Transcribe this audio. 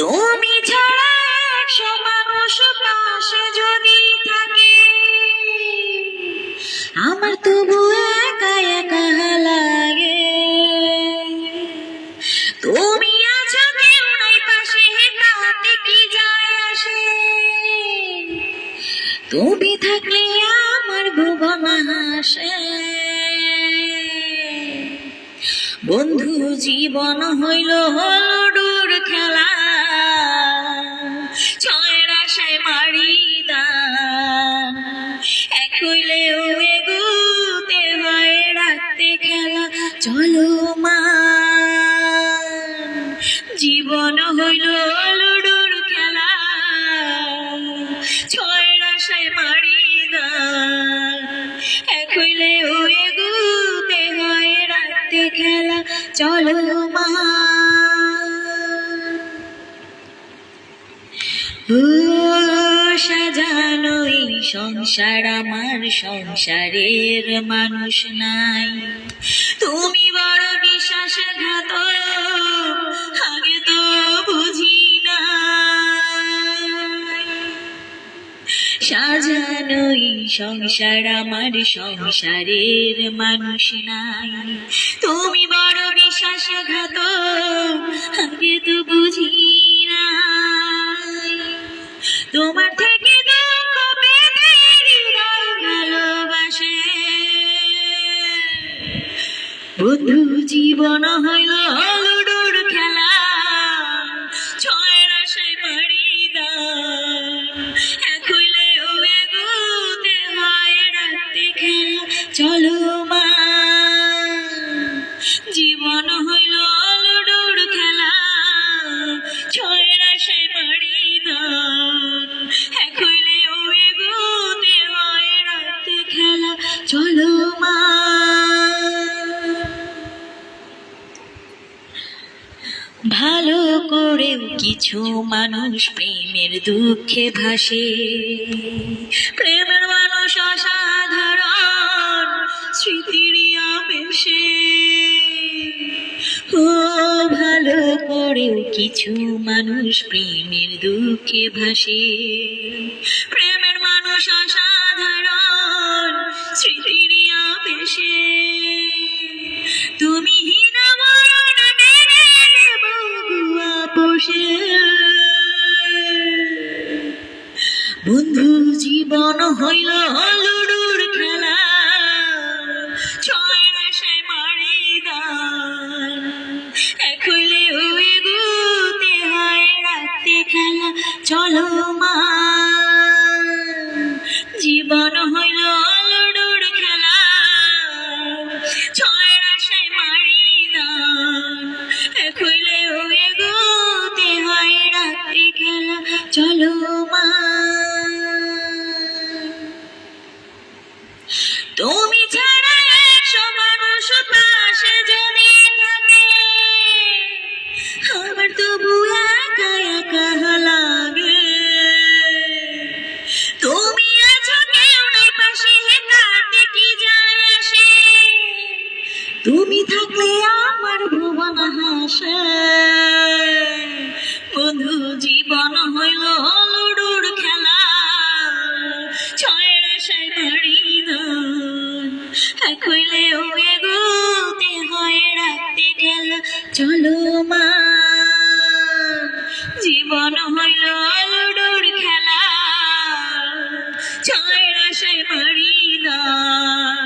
তুমি ছাড়া একশো মানুষ পাশে যদি থাকে, আমার তবু একা একা লাগে। তুমি আছো কেউ নাই পাশে, তাতে কি যায় আসে? তুমি থাকলে আমার ভুবন হাসে। বন্ধু জীবন হইল হলুডুর খেলা, ছয়ের আশায় মারি দান। এক হইলেও এগুতে হয় রাখতে খেলা চলো মা। জীবন হইল হলুডুর খেলা, ছয়ের আশায় মারি দান। এক হইলেও এগুতে হয় রাখতে খেলা চলো মা। ও সাজানো এই সংসার আমার, সংসারের মানুষ নাই। তুমি বড় বিশ্বাসঘাত, আগে তো বুঝি না। সাজানো এই সংসার আমার, সংসারের মানুষ নাই। তুমি বড় বিশ্বাসঘাত, আগে তো বুঝি না। তোমার থেকে দুঃখ পেতে হৃদয় ভালোবাসে। বন্ধু জীবন হইল হলুডুর খেলা, ছয়ের আশায় মারি দান। এক হইলেও এগুতে হয় রাখতে খেলা চলো মা। জীবন হইল হলুডুর খেলা, ছয়ের আশায় মারি দান। এক হইলেও এগুতে হয় রাখতে খেলা চলো মা। ভালো করেও কিছু মানুষ প্রেমের দুঃখে ভাসে। প্রেমের মানুষ অসাধারণ স্মৃতির আবেশে। ও ভালো করেও কিছু মানুষ প্রেমের দুঃখে ভাসে। প্রেমের মানুষ অসাধারণ স্মৃতির আবেশে। তুমি বন্ধু জীবন হইল হলুডুর খেলা, ছয়ের আশায় মারি দান। এক হইলেও এগুতে হয় রাখতে খেলা চলো মা। জীবন হইল হলুডুর খেলা, ছয়ের আশায় মারি দান। এক হইলেও এগুতে হয় রাখতে খেলা চলো মা। তুমি ছাড়া একশো মানুষ পাশে যদি থাকে, আমার তবু একা একা লাগে। তুমি আছো কেউ নাই পাশে, তাতে কি যায় আসে? তুমি থাকলে আমার ভুবন হাসে। বন্ধু জীবন হইল হলুডুর খেলা, ছয়ের আশায় মারি দান। এক হইলেও এগুতে হয় রাখতে খেলা চলো মা। জীবন হইল হলুডুর খেলা, ছয়ের আশায় মারি দান।